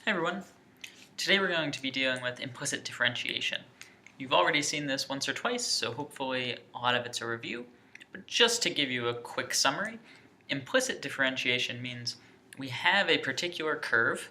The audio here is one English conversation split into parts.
Hi everyone. Today we're going to be dealing with implicit differentiation. You've already seen this once or twice, so hopefully a lot of it's a review. But just to give you a quick summary, implicit differentiation means we have a particular curve.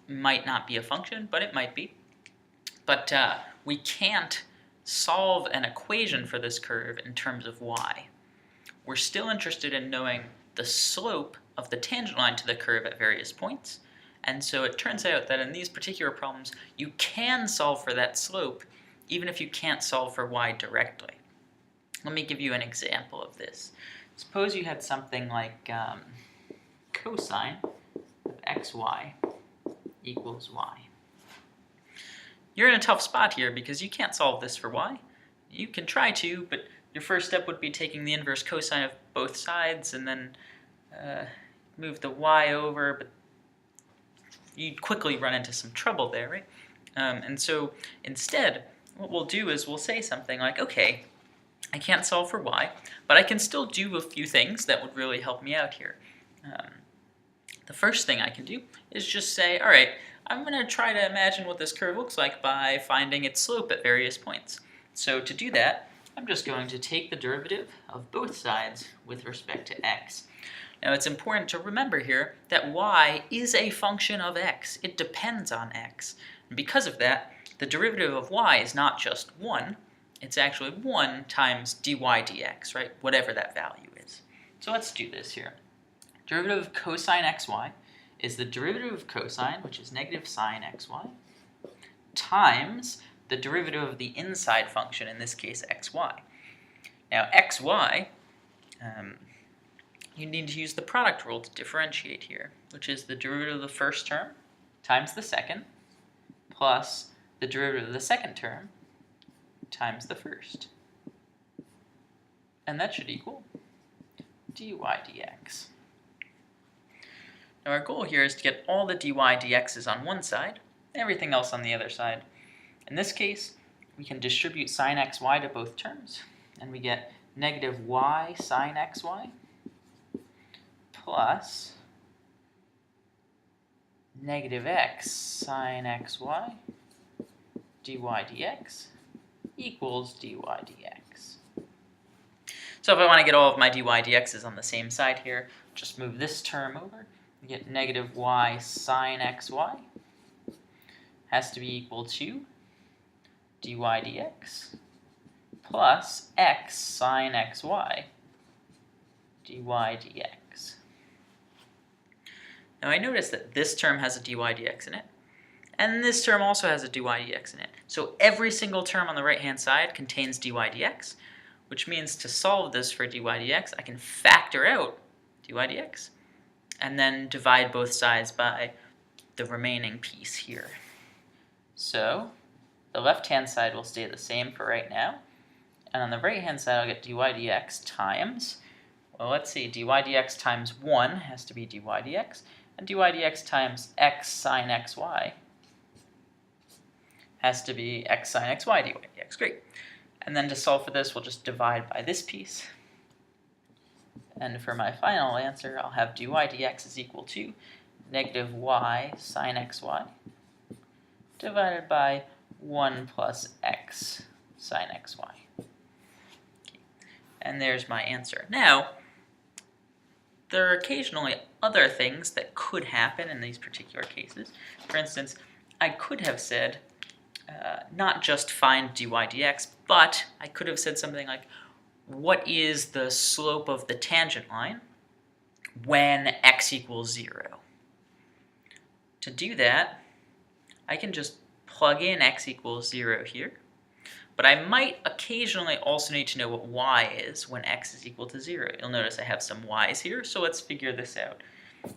It might not be a function, but it might be. But we can't solve an equation for this curve in terms of y. We're still interested in knowing the slope of the tangent line to the curve at various points. And so it turns out that in these particular problems, you can solve for that slope, even if you can't solve for y directly. Let me give you an example of this. Suppose you had something like cosine of xy equals y. You're in a tough spot here because you can't solve this for y. You can try to, but your first step would be taking the inverse cosine of both sides and then move the y over, but you'd quickly run into some trouble there, right? And so instead, what we'll do is we'll say something like, okay, I can't solve for y, but I can still do a few things that would really help me out here. The first thing I can do is just say, all right, I'm going to try to imagine what this curve looks like by finding its slope at various points. So to do that, I'm just going to take the derivative of both sides with respect to x. Now it's important to remember here that y is a function of x. It depends on x. And because of that, the derivative of y is not just 1, it's actually 1 times dy dx, right? Whatever that value is. So let's do this here. Derivative of cosine xy is the derivative of cosine, which is negative sine xy, times the derivative of the inside function, in this case xy. Now xy, you need to use the product rule to differentiate here, which is the derivative of the first term times the second plus the derivative of the second term times the first. And that should equal dy dx. Now our goal here is to get all the dy dx's on one side and everything else on the other side. In this case, we can distribute sine xy to both terms, and we get negative y sine xy plus negative x sine xy dy dx equals dy dx. So if I want to get all of my dy dx's on the same side here, just move this term over. We get negative y sine xy has to be equal to dy dx plus x sine xy dy dx. Now I notice that this term has a dy dx in it, and this term also has a dy dx in it. So every single term on the right-hand side contains dy dx, which means to solve this for dy dx, I can factor out dy dx, and then divide both sides by the remaining piece here. So the left-hand side will stay the same for right now, and on the right-hand side I'll get dy dx times, well, let's see, dy dx times 1 has to be dy dx, and dy dx times x sine xy has to be x sine xy dy dx. Great. And then to solve for this, we'll just divide by this piece. And for my final answer, I'll have dy dx is equal to negative y sine xy divided by 1 plus x sine xy. Okay. And there's my answer. Now, there are occasionally other things that could happen in these particular cases. For instance, I could have said not just find dy dx, but I could have said something like, what is the slope of the tangent line when x equals 0? To do that, I can just plug in x equals 0 here, but I might occasionally also need to know what y is when x is equal to 0. You'll notice I have some y's here, so let's figure this out.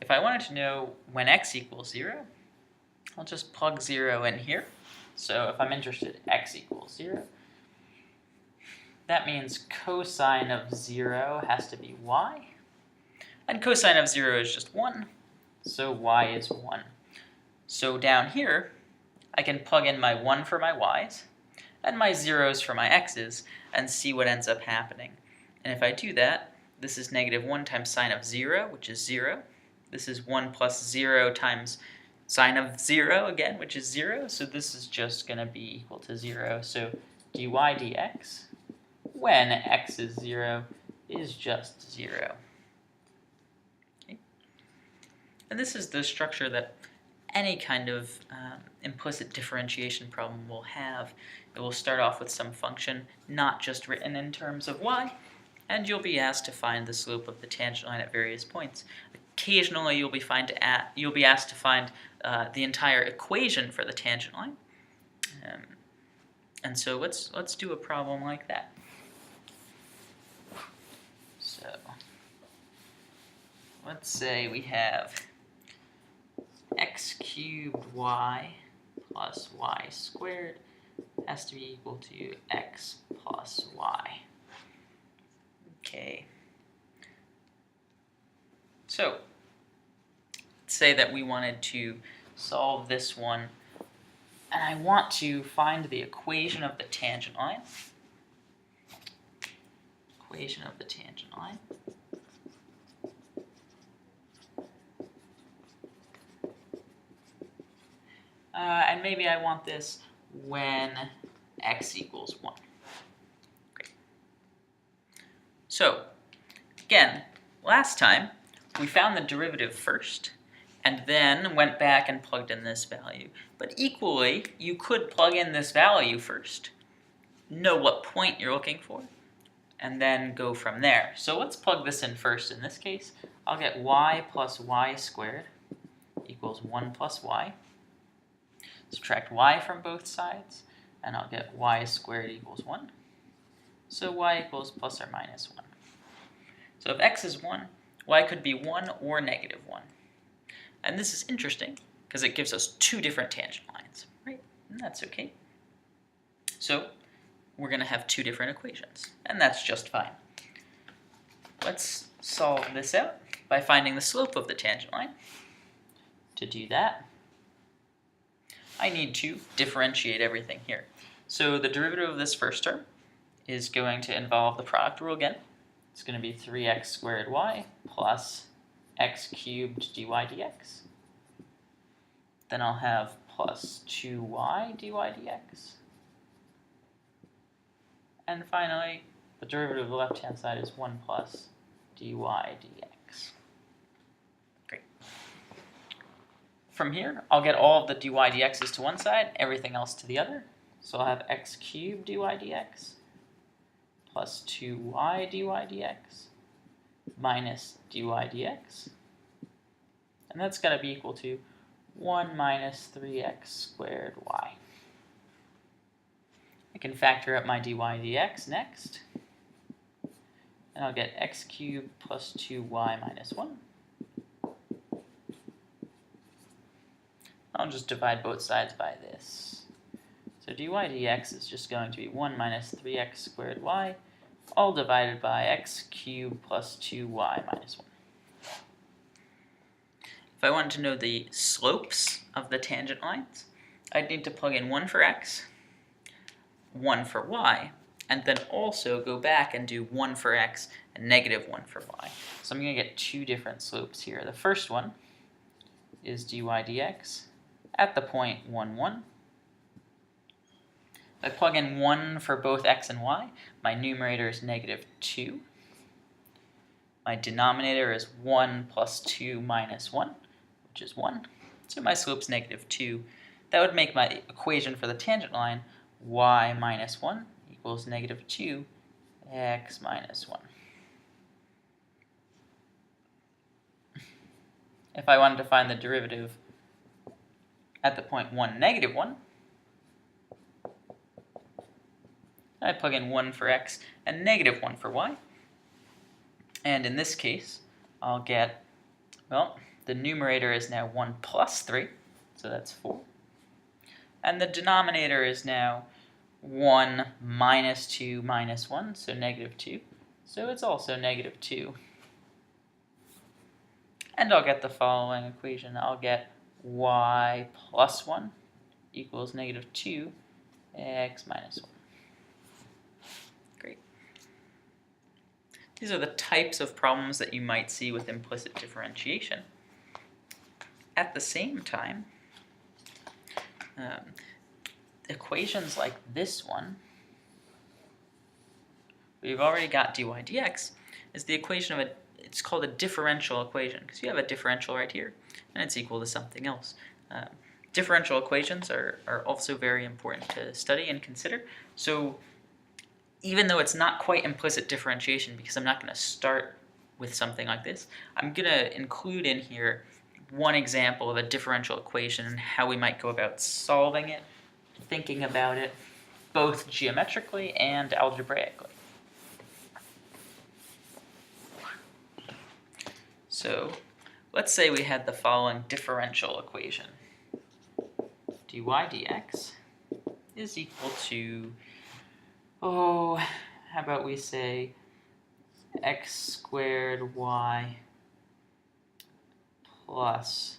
If I wanted to know when x equals 0, I'll just plug 0 in here. So if I'm interested in x equals 0, that means cosine of 0 has to be y, and cosine of 0 is just 1, so y is 1. So down here, I can plug in my 1 for my y's, and my 0's for my x's, and see what ends up happening. And if I do that, this is negative 1 times sine of 0, which is 0. This is 1 plus 0 times sign of 0 again, which is 0, so this is just going to be equal to 0. So dy dx, when x is 0, is just 0. Okay. And this is the structure that any kind of implicit differentiation problem will have. It will start off with some function not just written in terms of y, and you'll be asked to find the slope of the tangent line at various points. Occasionally you'll be asked to find the entire equation for the tangent line. And so let's do a problem like that. So let's say we have x cubed y plus y squared has to be equal to x plus y. Okay. So let's say that we wanted to solve this one, and I want to find the equation of the tangent line. Equation of the tangent line. And maybe I want this when x equals 1. Great. So, again, last time we found the derivative first, and then went back and plugged in this value. But equally, you could plug in this value first, know what point you're looking for, and then go from there. So let's plug this in first. In this case, I'll get y plus y squared equals 1 plus y. Subtract y from both sides, and I'll get y squared equals 1. So y equals plus or minus 1. So if x is 1, y could be 1 or negative 1. And this is interesting, because it gives us two different tangent lines, right? And that's okay. So we're going to have two different equations, and that's just fine. Let's solve this out by finding the slope of the tangent line. To do that, I need to differentiate everything here. So the derivative of this first term is going to involve the product rule again. It's going to be 3x squared y plus x cubed dy dx. Then I'll have plus 2y dy dx. And finally, the derivative of the left-hand side is 1 plus dy dx. Great. From here, I'll get all of the dy dx's to one side, everything else to the other. So I'll have x cubed dy dx plus 2y dy dx minus dy dx. And that's got to be equal to 1 minus 3x squared y. I can factor out my dy dx next. And I'll get x cubed plus 2y minus 1. I'll just divide both sides by this. So dy dx is just going to be 1 minus 3x squared y, all divided by x cubed plus 2y minus 1. If I wanted to know the slopes of the tangent lines, I'd need to plug in 1 for x, 1 for y, and then also go back and do 1 for x and negative 1 for y. So I'm going to get two different slopes here. The first one is dy dx at the point 1, 1. If I plug in 1 for both x and y, my numerator is negative 2. My denominator is 1 plus 2 minus 1, which is 1. So my slope's negative 2. That would make my equation for the tangent line y minus 1 equals negative 2 x minus 1. If I wanted to find the derivative at the point 1, negative 1, I plug in 1 for x and negative 1 for y. And in this case, I'll get, well, the numerator is now 1 plus 3, so that's 4. And the denominator is now 1 minus 2 minus 1, so negative 2. So it's also negative 2. And I'll get the following equation. I'll get y plus 1 equals negative 2 x minus 1. Great. These are the types of problems that you might see with implicit differentiation. At the same time, equations like this one, we've already got dy dx, is the equation of it's called a differential equation, because you have a differential right here, and it's equal to something else. Differential equations are also very important to study and consider. So even though it's not quite implicit differentiation, because I'm not going to start with something like this, I'm going to include in here one example of a differential equation and how we might go about solving it, thinking about it, both geometrically and algebraically. So let's say we had the following differential equation. dy dx is equal to, how about we say x squared y plus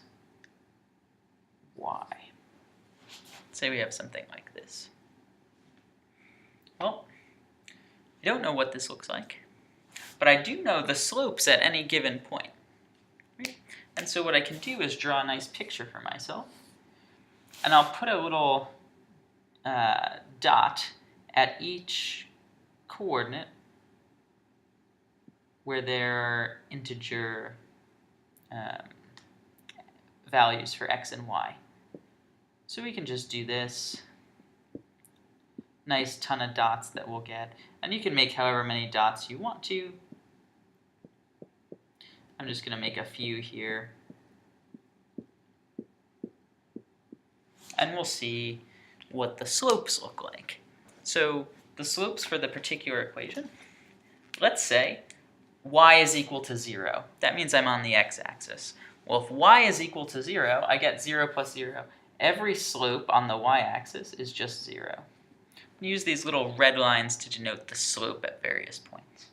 y. Say we have something like this. Well, I don't know what this looks like, but I do know the slopes at any given point. Right? And so what I can do is draw a nice picture for myself, and I'll put a little dot at each coordinate where there are integer values for x and y. So we can just do this. Nice ton of dots that we'll get. And you can make however many dots you want to. I'm just going to make a few here. And we'll see what the slopes look like. So the slopes for the particular equation, let's say y is equal to 0. That means I'm on the x-axis. Well, if y is equal to 0, I get 0 plus 0. Every slope on the y-axis is just 0. Use these little red lines to denote the slope at various points.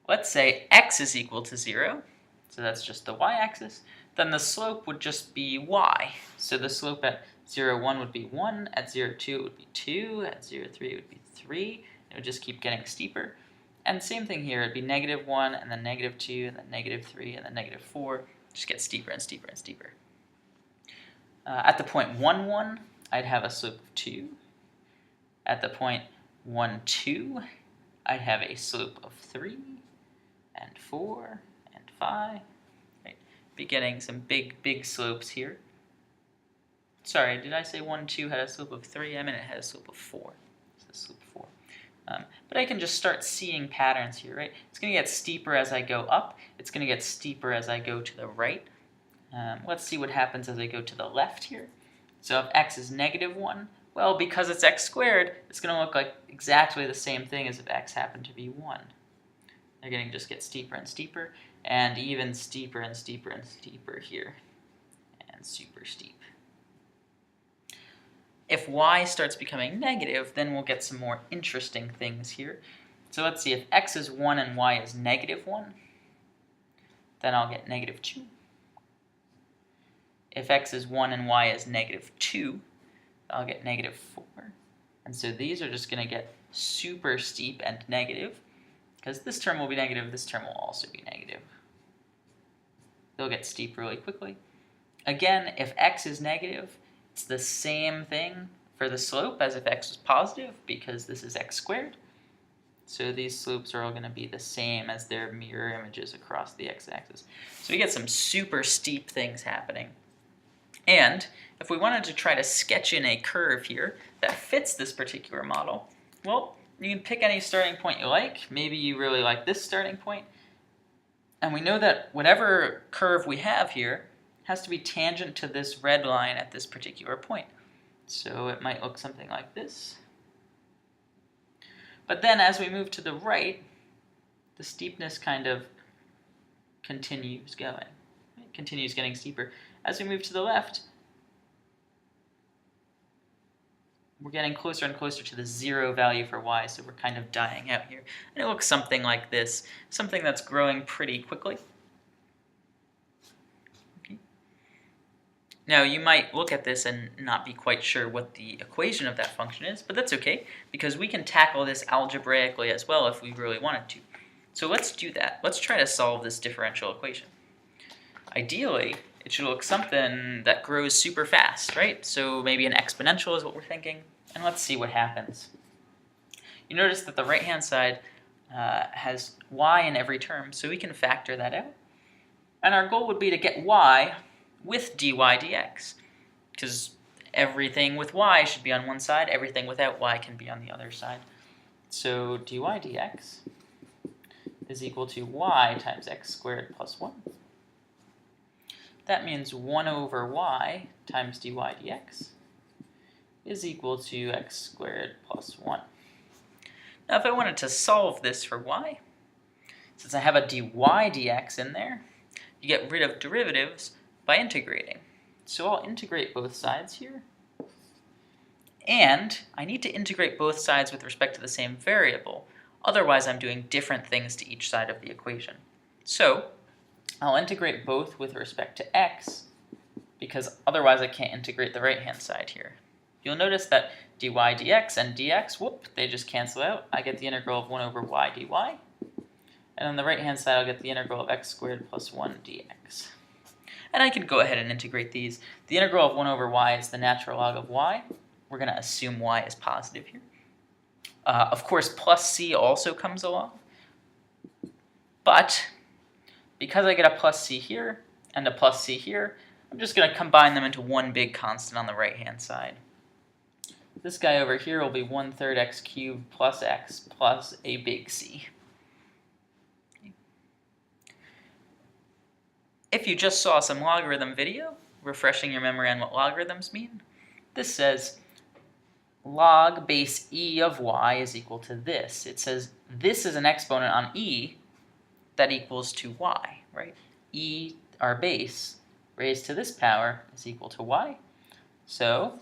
Let's say x is equal to 0, so that's just the y-axis. Then the slope would just be y. So the slope at 0, 1 would be 1, at 0, 2 it would be 2, at 0, 3 it would be 3. It would just keep getting steeper. And same thing here, it'd be -1, and then -2, and then -3, and then -4. Just get steeper and steeper and steeper. At the point 1, 1, I'd have a slope of 2. At the point 1, 2, I'd have a slope of 3, and 4, and 5. Right? Be getting some big slopes here. Sorry, did I say 1, 2 had a slope of 3? I meant it had a slope of 4. It's a slope of 4. But I can just start seeing patterns here, right? It's going to get steeper as I go up. It's going to get steeper as I go to the right. Let's see what happens as I go to the left here. So if x is -1, well, because it's x squared, it's going to look like exactly the same thing as if x happened to be 1. They're going to just get steeper and steeper, and even steeper and steeper and steeper here, and super steep. If y starts becoming negative, then we'll get some more interesting things here. So let's see, if x is 1 and y is -1, then I'll get -2. If x is 1 and y is -2, I'll get -4. And so these are just going to get super steep and negative, because this term will be negative, this term will also be negative. They'll get steep really quickly. Again, if x is negative, it's the same thing for the slope as if x was positive, because this is x squared. So these slopes are all going to be the same as their mirror images across the x-axis. So we get some super steep things happening. And if we wanted to try to sketch in a curve here that fits this particular model, well, you can pick any starting point you like. Maybe you really like this starting point. And we know that whatever curve we have here has to be tangent to this red line at this particular point. So it might look something like this. But then as we move to the right, the steepness kind of continues going. It continues getting steeper. As we move to the left, we're getting closer and closer to the 0 value for y, so we're kind of dying out here. And it looks something like this, something that's growing pretty quickly. Okay. Now you might look at this and not be quite sure what the equation of that function is, but that's okay, because we can tackle this algebraically as well if we really wanted to. So let's do that. Let's try to solve this differential equation. Ideally, it should look something that grows super fast, right? So maybe an exponential is what we're thinking. And let's see what happens. You notice that the right-hand side has y in every term, so we can factor that out. And our goal would be to get y with dy dx, because everything with y should be on one side, everything without y can be on the other side. So dy dx is equal to y times x squared plus 1. That means 1 over y times dy dx is equal to x squared plus 1. Now if I wanted to solve this for y, since I have a dy dx in there, you get rid of derivatives by integrating. So I'll integrate both sides here. And I need to integrate both sides with respect to the same variable. Otherwise, I'm doing different things to each side of the equation. So I'll integrate both with respect to x, because otherwise I can't integrate the right-hand side here. You'll notice that dy dx and dx, whoop, they just cancel out. I get the integral of 1 over y dy. And on the right-hand side, I'll get the integral of x squared plus 1 dx. And I could go ahead and integrate these. The integral of 1 over y is the natural log of y. We're going to assume y is positive here. Of course, plus c also comes along. But because I get a plus c here and a plus c here, I'm just going to combine them into one big constant on the right-hand side. This guy over here will be 1/3 x cubed plus x plus a big C. If you just saw some logarithm video, refreshing your memory on what logarithms mean, this says log base e of y is equal to this. It says this is an exponent on e that equals to y, right? E, our base, raised to this power is equal to y. So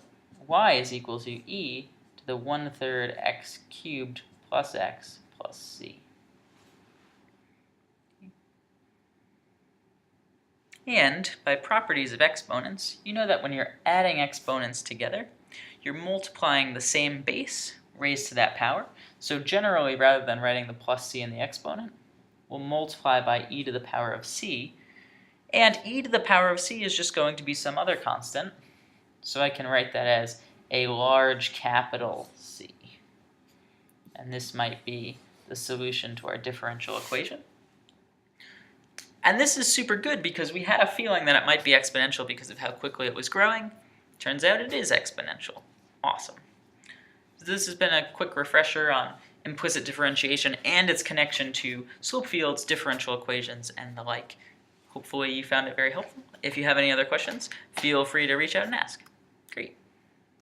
y is equal to e to the 1/3 x cubed plus x plus c. And by properties of exponents, you know that when you're adding exponents together, you're multiplying the same base raised to that power. So generally, rather than writing the plus c in the exponent, we'll multiply by e to the power of c. And e to the power of c is just going to be some other constant. So I can write that as a large capital C. And this might be the solution to our differential equation. And this is super good because we had a feeling that it might be exponential because of how quickly it was growing. Turns out it is exponential. Awesome. So this has been a quick refresher on implicit differentiation and its connection to slope fields, differential equations, and the like. Hopefully you found it very helpful. If you have any other questions, feel free to reach out and ask. Great.